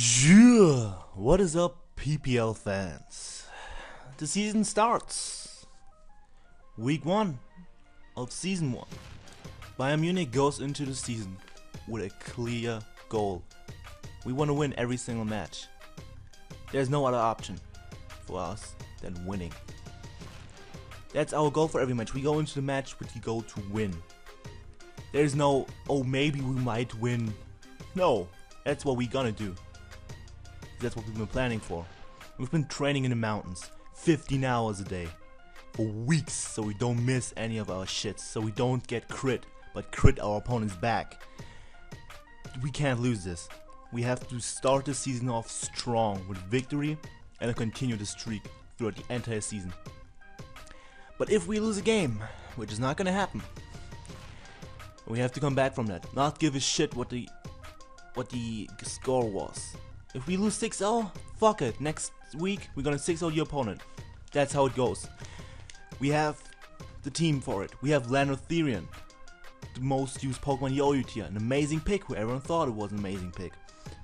Yeah, what is up, PPL fans? The season starts. Week 1 of Season 1. Bayern Munich goes into the season with a clear goal. We want to win every single match. There's no other option for us than winning. That's our goal for every match. We go into the match with the goal to win. There's no, oh, maybe we might win. No, that's what we're gonna do. That's what we've been planning for. We've been training in the mountains 15 hours a day for weeks, so we don't miss any of our shits, so we don't get crit, but crit our opponent's back. We can't lose this. We have to start the season off strong with victory and continue the streak throughout the entire season. But if we lose a game, which is not gonna happen, we have to come back from that. Not give a shit what the score was. If we lose 6-0, fuck it. Next week, we're gonna 6-0 your opponent. That's how it goes. We have the team for it. We have Therian, the most used Pokemon Yo-Yo tier. An amazing pick, who everyone thought it was an amazing pick.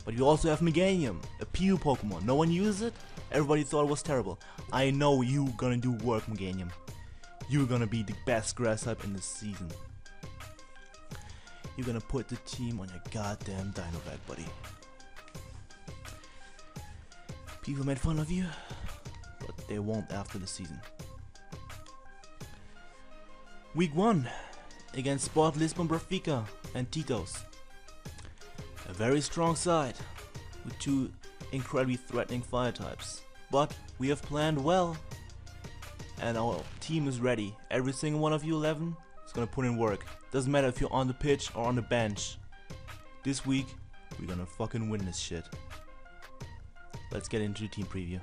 But you also have Meganium, a PU Pokemon. No one uses it? Everybody thought it was terrible. I know you gonna do work, Meganium. You're gonna be the best grass type in this season. You're gonna put the team on your goddamn dino bag, buddy. People made fun of you, but they won't after the season. Week 1 against Sport Lisbon, Brafica and Titos. A very strong side with two incredibly threatening fire types. But we have planned well and our team is ready. Every single one of you 11 is gonna put in work. Doesn't matter if you're on the pitch or on the bench. This week, we're gonna fucking win this shit. Let's get into the team preview.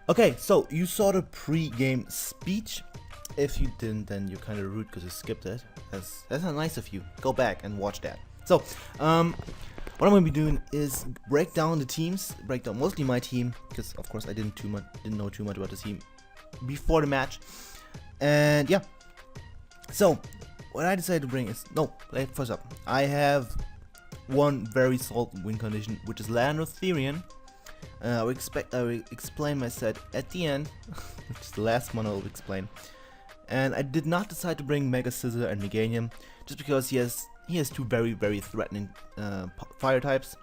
Okay, so you saw the pre-game speech. If you didn't, then you're kind of rude because you skipped it. That's not nice of you. Go back and watch that. So, what I'm gonna be doing is break down the teams, break down mostly my team, because of course I didn't know too much about the team before the match. And yeah, so what I decided to bring is first up, I have one very solid win condition, which is Therian. I will explain my set at the end, which is the last one I will explain. And I did not decide to bring Mega Scissor and Meganium, just because he has two very, very threatening fire types,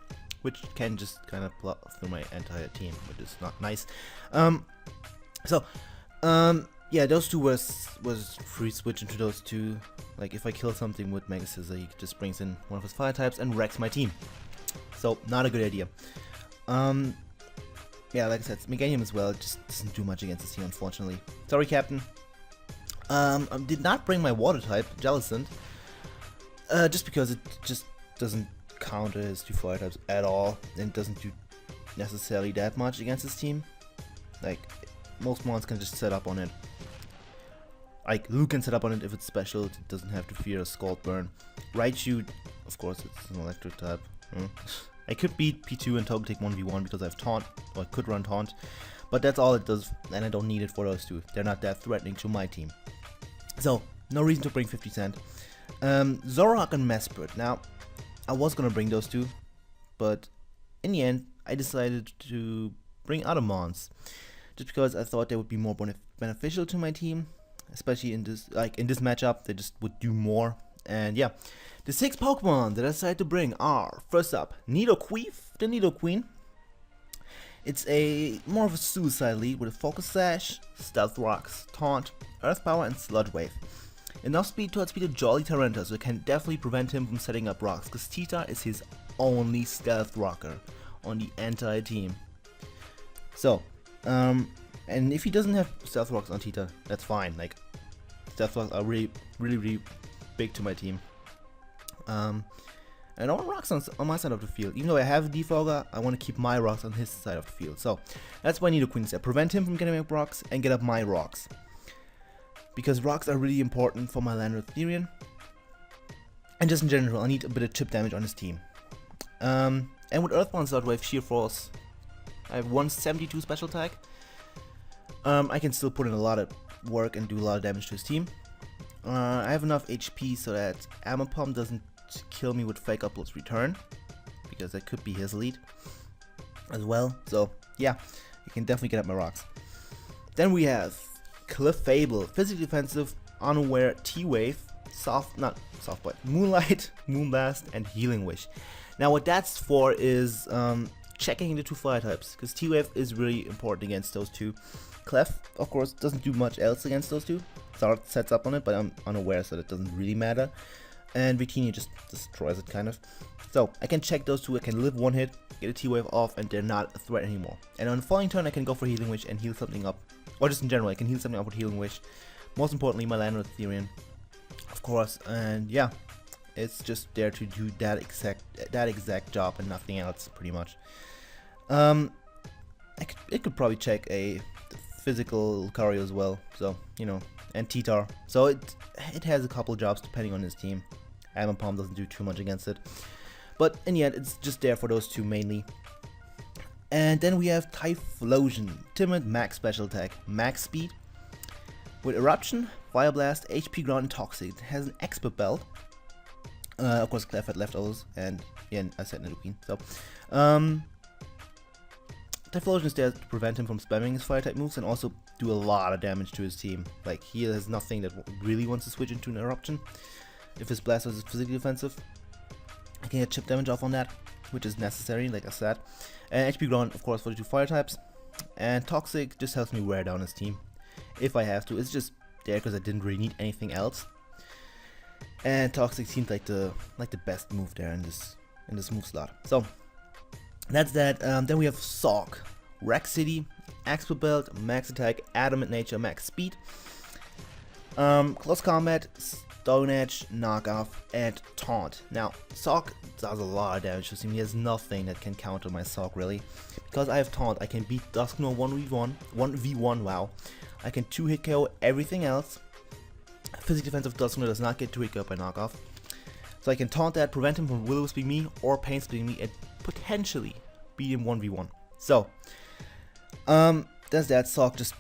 which can just kind of plot through my entire team, which is not nice. Yeah, those two was free switch into those two. Like if I kill something with Mega Scissor, he just brings in one of his fire types and wrecks my team. So not a good idea. Yeah, like I said, Meganium as well. It just doesn't do much against this team, unfortunately. Sorry, Captain. I did not bring my water type, Jellicent, just because it just doesn't counter his two fire types at all, and it doesn't do necessarily that much against his team. Like most mons can just set up on it. Like Luke can set up on it if it's special. It doesn't have to fear a Scald Burn. Raichu, of course, it's an electric type. I could beat P2 and Togetic 1v1 because I have Taunt, or I could run Taunt, but that's all it does, and I don't need it for those two. They're not that threatening to my team. So, no reason to bring 50 Cent. Zoroark and Mesprit. Now, I was gonna bring those two, but in the end, I decided to bring other mons, just because I thought they would be more beneficial to my team, especially in this matchup. They just would do more. And yeah, the 6 Pokemon that I decided to bring are, first up, Nidoqueen, the Nidoqueen. It's more of a suicide lead with a Focus Sash, Stealth Rocks, Taunt, Earth Power, and Sludge Wave. Enough speed to outspeed a Jolly Tyranitar, so it can definitely prevent him from setting up rocks, because Tita is his only Stealth Rocker on the entire team. So, and if he doesn't have Stealth Rocks on Tita, that's fine. Like, Stealth Rocks are really, really, really big to my team. And I want rocks on my side of the field. Even though I have a Defogger, I want to keep my rocks on his side of the field. So that's why I need a Nidoqueen set. Prevent him from getting up rocks and get up my rocks. Because rocks are really important for my Therian. And just in general, I need a bit of chip damage on his team. And with Earthbound Sludge Wave, Sheer Force, I have 172 special attack. I can still put in a lot of work and do a lot of damage to his team. I have enough HP so that Armor Pump doesn't kill me with Fake Upload's Return, because that could be his lead as well. So yeah, you can definitely get up my rocks. Then we have Cliff Fable, physically defensive, unaware, T-Wave, Moonlight, Moonblast, and Healing Wish. Now what that's for is checking the two fire types, because T-Wave is really important against those two. Clef, of course, doesn't do much else against those two. Zard sets up on it, but I'm unaware, so that doesn't really matter. And Victini just destroys it, kind of. So I can check those two, I can live one hit, get a T-Wave off, and they're not a threat anymore. And on the following turn, I can go for Healing Wish and heal something up. Or just in general, I can heal something up with Healing Wish. Most importantly, my Land with Ethereum, of course. And yeah, it's just there to do that exact job and nothing else, pretty much. It could probably check a physical Lucario as well, so you know, and Titar. So it has a couple jobs depending on his team. Palm doesn't do too much against it, but in the end, it's just there for those two mainly. And then we have Typhlosion, timid, max special attack, max speed, with Eruption, Fire Blast, HP Ground, and Toxic. It has an expert belt. Of course, Clef had leftovers, and yeah, I said Nidoqueen. So, Typhlosion is there to prevent him from spamming his fire type moves and also do a lot of damage to his team. Like, he has nothing that really wants to switch into an Eruption. If his Blastoise is physically defensive, I can get chip damage off on that, which is necessary, like I said. And HP Ground, of course, for the two fire types. And Toxic just helps me wear down his team if I have to. It's just there because I didn't really need anything else. And Toxic seems like the best move there in this move slot. So that's that. Then we have Sock, Wreck City, Expert Belt, Max Attack, Adamant Nature, Max Speed, Close Combat, Stone Edge, Knockoff, and Taunt. Now Sock does a lot of damage to him. He has nothing that can counter my Sock really. Because I have Taunt, I can beat Dusknoir 1v1, wow. I can 2-hit KO everything else. Physical defensive Dusknoir does not get 2-hit KO by Knockoff. So I can taunt that, prevent him from Will-O-Wisp me or Pain Spitting me, and potentially beat him 1v1. So, that's that. Sock just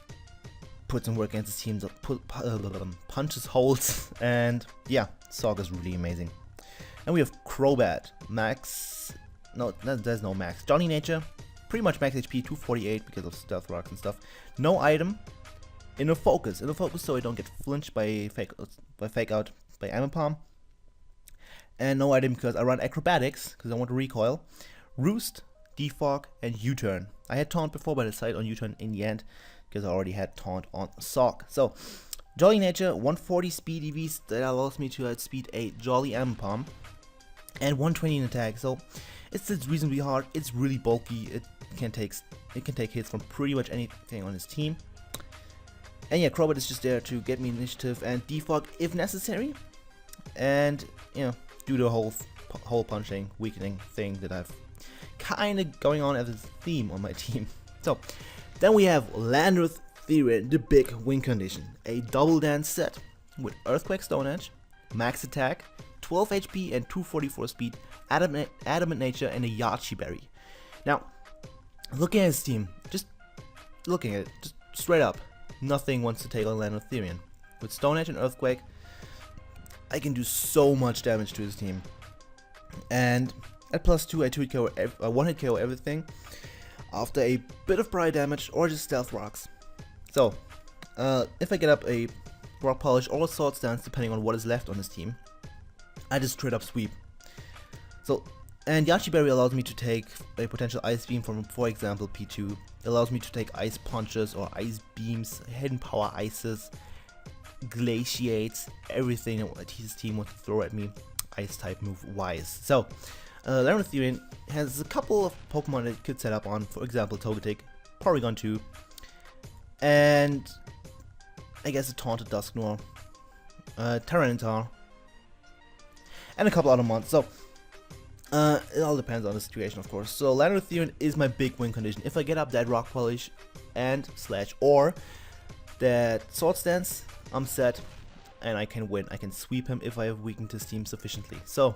puts in work against his team, punches holes, and yeah, Sock is really amazing. And we have Crobat, max, no, there's no max. Johnny Nature, pretty much max HP, 248 because of Stealth Rocks and stuff. No item, in a focus so I don't get flinched by fake out by Palm. And no item because I run Acrobatics, because I want to recoil, Roost, Defog, and U-Turn. I had Taunt before, but I decided on U-Turn in the end, because I already had Taunt on Sock. So, Jolly Nature, 140 speed EVs, that allows me to outspeed a Jolly Palm, and 120 in attack. So, it's reasonably hard, it's really bulky, it can take hits from pretty much anything on his team. And yeah, Crobat is just there to get me initiative and defog if necessary, and you know, do the whole punching, weakening thing that I've kind of going on as a theme on my team. So then we have Landreth Therian, the big win condition, a double dance set with Earthquake Stone Edge, max attack, 12 HP and 244 speed, Adamant Nature, and a Yachi Berry. Now, looking at his team, just looking at it, just straight up, nothing wants to take on Landreth Therian. With Stone Edge and Earthquake, I can do so much damage to his team. And at +2, I one-hit KO everything after a bit of prior damage or just Stealth Rocks. So, if I get up a Rock Polish or a Sword Stance, depending on what is left on his team, I just straight up sweep. So, and Yachi Berry allows me to take a potential Ice Beam from, for example, P2. It allows me to take Ice Punches or Ice Beams, Hidden Power Ices, Glaciates, everything that his team wants to throw at me, Ice type move wise. So, Landreth Therian has a couple of Pokemon that it could set up on, for example, Togetic, Porygon 2, and I guess a Taunted Dusknoir, Tyranitar, and a couple other mons. So, it all depends on the situation, of course. So, Landreth Therian is my big win condition. If I get up that Rock Polish and / or that Sword Stance, I'm set, and I can win. I can sweep him if I have weakened his team sufficiently. So,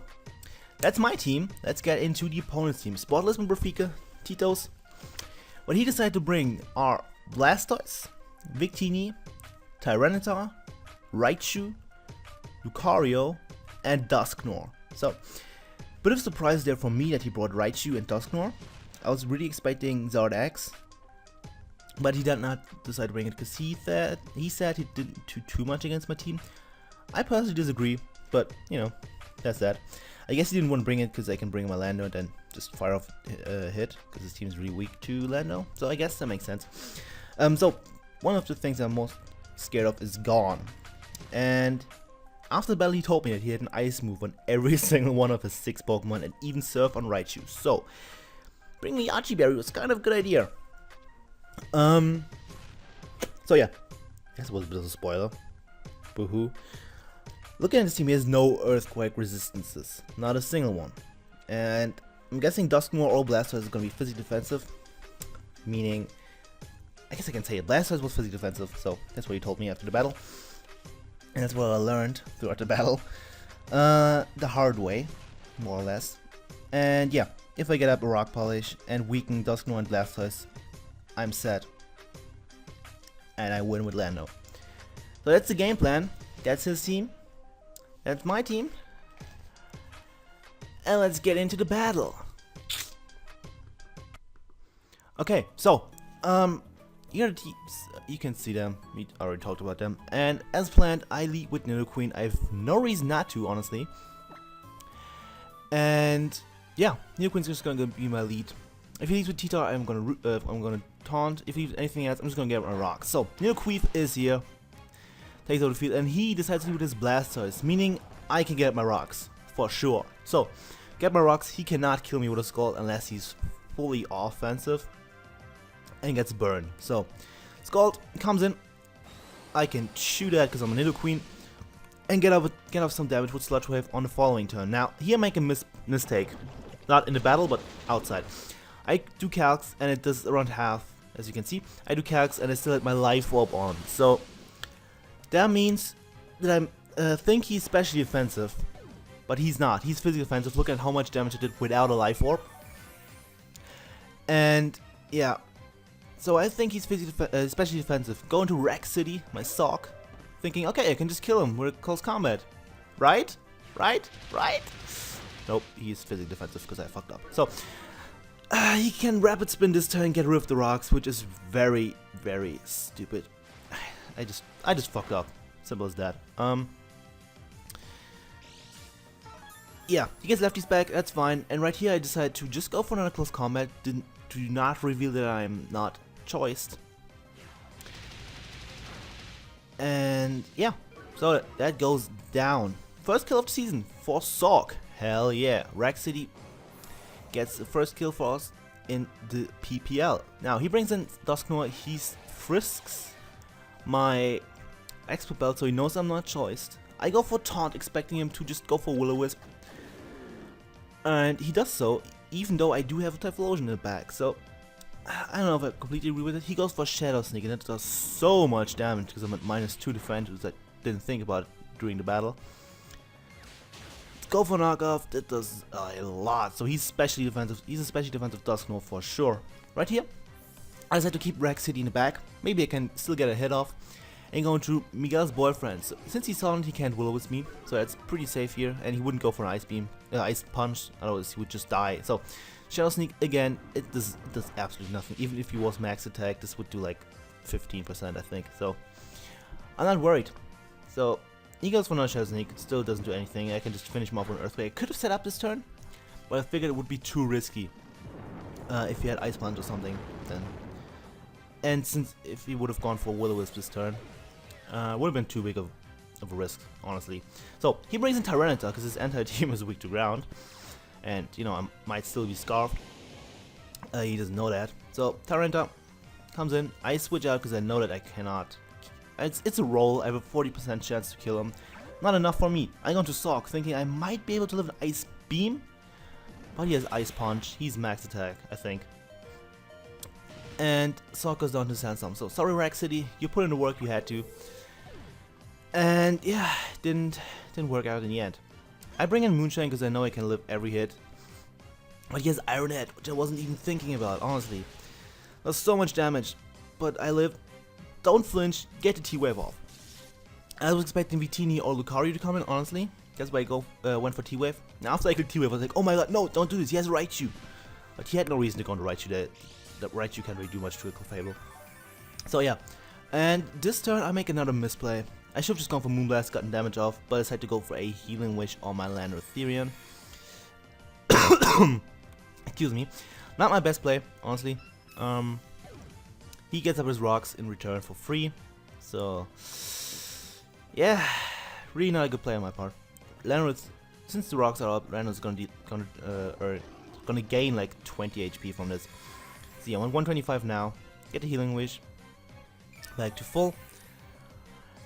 that's my team. Let's get into the opponent's team. Spot Lisbon, Brafica, Titos. What he decided to bring are Blastoise, Victini, Tyranitar, Raichu, Lucario, and Dusknoir. So, Bit of surprise there for me that he brought Raichu and Dusknoir. I was really expecting Zard X, but he did not decide to bring it because he said he didn't do too much against my team. I personally disagree, but you know, that's that. I guess he didn't want to bring it because I can bring my Lando and then just fire off a hit because his team is really weak to Lando. So I guess that makes sense. So one of the things I'm most scared of is gone. And after the battle, he told me that he had an ice move on every single one of his 6 Pokemon and even Surf on Raichu. So bringing the Archie-Berry was kind of a good idea. So yeah, I guess it was a bit of a spoiler. Boo-hoo. Looking at this team, he has no Earthquake resistances. Not a single one. And I'm guessing Dusknoir or Blastoise is going to be physically defensive. Meaning, I guess I can say it. Blastoise was physically defensive, so that's what he told me after the battle. And that's what I learned throughout the battle. The hard way, more or less. And yeah, if I get up a Rock Polish and weaken Dusknoir and Blastoise, I'm set. And I win with Lando. So that's the game plan. That's his team. That's my team. And let's get into the battle. Okay, so, here are the teams. You can see them. We already talked about them. And as planned, I lead with Nidoqueen. I have no reason not to, honestly. And yeah, Nidoqueen's just gonna be my lead. If he leads with Tita, I'm gonna taunt. If he leads anything else, I'm just gonna get a rock. So Nidoqueen is here. Takes over the field, and he decides to do this Blastoise, meaning I can get my rocks for sure. So, get my rocks. He cannot kill me with a Scald unless he's fully offensive and gets burned. So, Scald comes in. I can shoot at because I'm a Nidoqueen and get off some damage with Sludge Wave on the following turn. Now, here I make a mistake, not in the battle but outside. I do calcs and it does around half, as you can see. I do calcs and I still had my Life Orb on. So that means that I think he's specially offensive, but he's not. He's physically offensive. Look at how much damage I did without a Life Orb. And yeah, so I think he's physically especially defensive. Going to Wreck City, my sock, thinking, okay, I can just kill him with close combat, right? Nope, he's physically defensive because I fucked up. So he can Rapid Spin this turn and get rid of the rocks, which is very, very stupid. I just fucked up. Simple as that. Yeah, he gets lefties back, that's fine. And right here I decide to just go for another close combat. Do not reveal that I'm not choiced. And yeah, so that goes down. First kill of the season for Sock. Hell yeah. Rack City gets the first kill for us in the PPL. Now he brings in Dusknoir, he frisks my Expert Belt, so he knows I'm not choiced. I go for Taunt, expecting him to just go for Will-O-Wisp. And he does so, even though I do have a Typhlosion in the back. So, I don't know if I completely agree with it. He goes for Shadow Sneak, and that does so much damage because I'm at -2 defense, which I didn't think about during the battle. Go for Knockoff, that does a lot. So he's specially defensive. He's a specially defensive Dusknoir for sure. Right here, I decided to keep Rack City in the back. Maybe I can still get a hit off. And going to Miguel's boyfriend. So, since he's silent, he can't Will-O-Wisp me, so that's pretty safe here. And he wouldn't go for an Ice Beam, Ice Punch. Otherwise, he would just die. So Shadow Sneak again. It does absolutely nothing. Even if he was max attack, this would do like 15%, I think. So I'm not worried. So he goes for another Shadow Sneak. It still doesn't do anything. I can just finish him off with an Earthquake. I could have set up this turn, but I figured it would be too risky if he had Ice Punch or something. Then, and since if he would have gone for Will-O-Wisp this turn. Would have been too big of a risk, honestly. So he brings in Tyranitar because his entire team is weak to ground, and you know I might still be scarfed. He doesn't know that. So Tyranitar comes in. I switch out because I know that I cannot. It's a roll. I have a 40% chance to kill him. Not enough for me. I go to Sock thinking I might be able to live an Ice Beam, but he has Ice Punch. He's max attack, I think. And Sock goes down to Sandstorm. So sorry, Rack City, you put in the work you had to. And yeah, didn't work out in the end. I bring in Moonshine because I know I can live every hit. But he has Iron Head, which I wasn't even thinking about, honestly. That's so much damage. But I live. Don't flinch, get the T-Wave off. I was expecting Victini or Lucario to come in, honestly. That's why I went for T-Wave. Now after I clicked T-Wave, I was like, oh my god, no, don't do this, he has Raichu. But he had no reason to go on the Raichu. That Raichu can't really do much to a Clefable. So yeah, and this turn I make another misplay. I should have just gone for Moonblast, gotten damage off, but I decided to go for a Healing Wish on my Land Ethereum. Excuse me. Not my best play, honestly. He gets up his rocks in return for free. So, yeah, really not a good play on my part. Lanrith, since the rocks are up, Lanrith's gonna gain like 20 HP from this. See, I'm on 125 now. Get the Healing Wish back to full.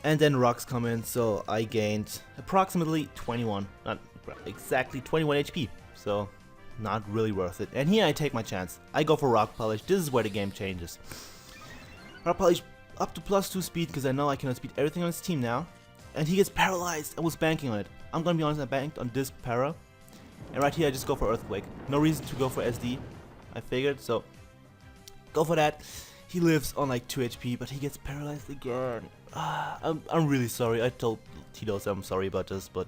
And then rocks come in, so I gained approximately 21, not exactly 21 HP. So, not really worth it. And here I take my chance. I go for Rock Polish. This is where the game changes. Rock Polish up to +2 speed, because I know I can outspeed everything on his team now. And he gets paralyzed. I was banking on it. I'm gonna be honest, I banked on this para. And right here I just go for Earthquake. No reason to go for SD, I figured, so go for that. He lives on like 2 HP, but he gets paralyzed again. I'm really sorry. I told Titos I'm sorry about this, but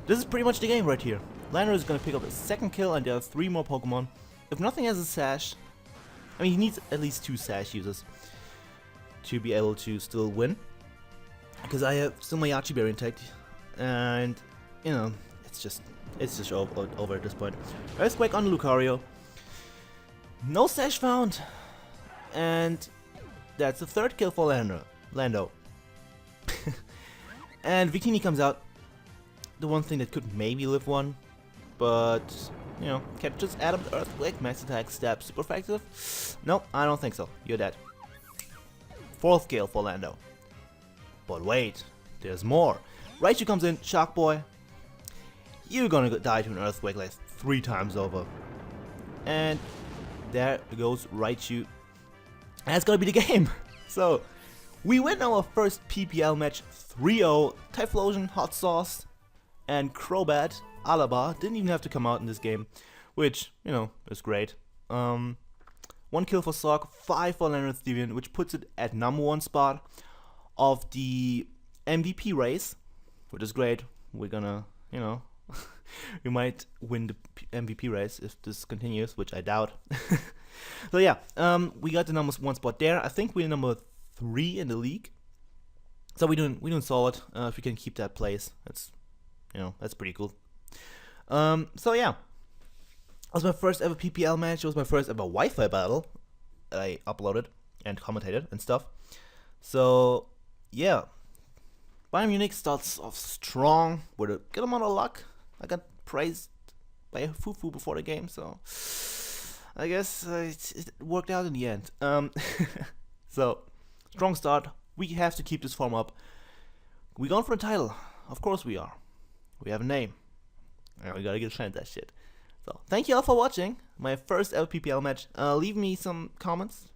this is pretty much the game right here. Lander is gonna pick up a second kill, and there are 3 more Pokemon. If nothing has a Sash, I mean, he needs at least 2 Sash users to be able to still win. Because I have still my Yachi Berry intact, and you know, it's just over at this point. Earthquake on Lucario. No Sash found, and that's the 3rd kill for Lando. And Victini comes out. The one thing that could maybe live one, but you know, can't just add up the Earthquake, max attack, stab, super effective. Nope, I don't think so. You're dead. 4th kill for Lando. But wait, there's more. Raichu comes in, Shock Boy. You're gonna die to an Earthquake like 3 times over. And there goes Raichu. And that's gonna be the game. So, we win our first PPL match 3-0. Typhlosion, Hot Sauce, and Crobat, Alaba didn't even have to come out in this game, which, you know, is great. 1 kill for Sock, 5 for Leonard Steven, which puts it at #1 spot of the MVP race, which is great. We're gonna, you know, we might win the MVP race if this continues, which I doubt. So yeah, we got the #1 spot there. I think we're number 3 in the league. So we're doing solid. If we can keep that place, that's, you know, that's pretty cool. So yeah, it was my first ever PPL match. It was my first ever Wi-Fi battle that I uploaded and commentated and stuff. So yeah, Bayern Munich starts off strong with a good amount of luck. I got praised by Fufu before the game, so I guess it worked out in the end. So strong start. We have to keep this form up. We going for a title? Of course we are. We have a name. And we gotta get chance that shit. So thank you all for watching my first ever PPL match. Leave me some comments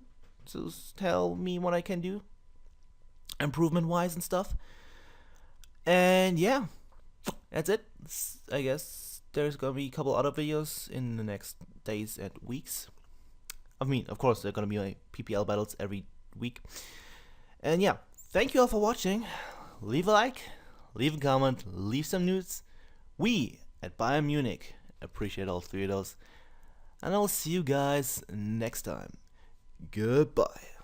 to tell me what I can do, improvement wise and stuff. And yeah, that's it. I guess there's gonna be a couple other videos in the next days and weeks. I mean, of course, there are gonna be like PPL battles every week. And yeah, thank you all for watching. Leave a like, leave a comment, leave some news. We at Bayern Munich appreciate all 3 of those. And I'll see you guys next time. Goodbye.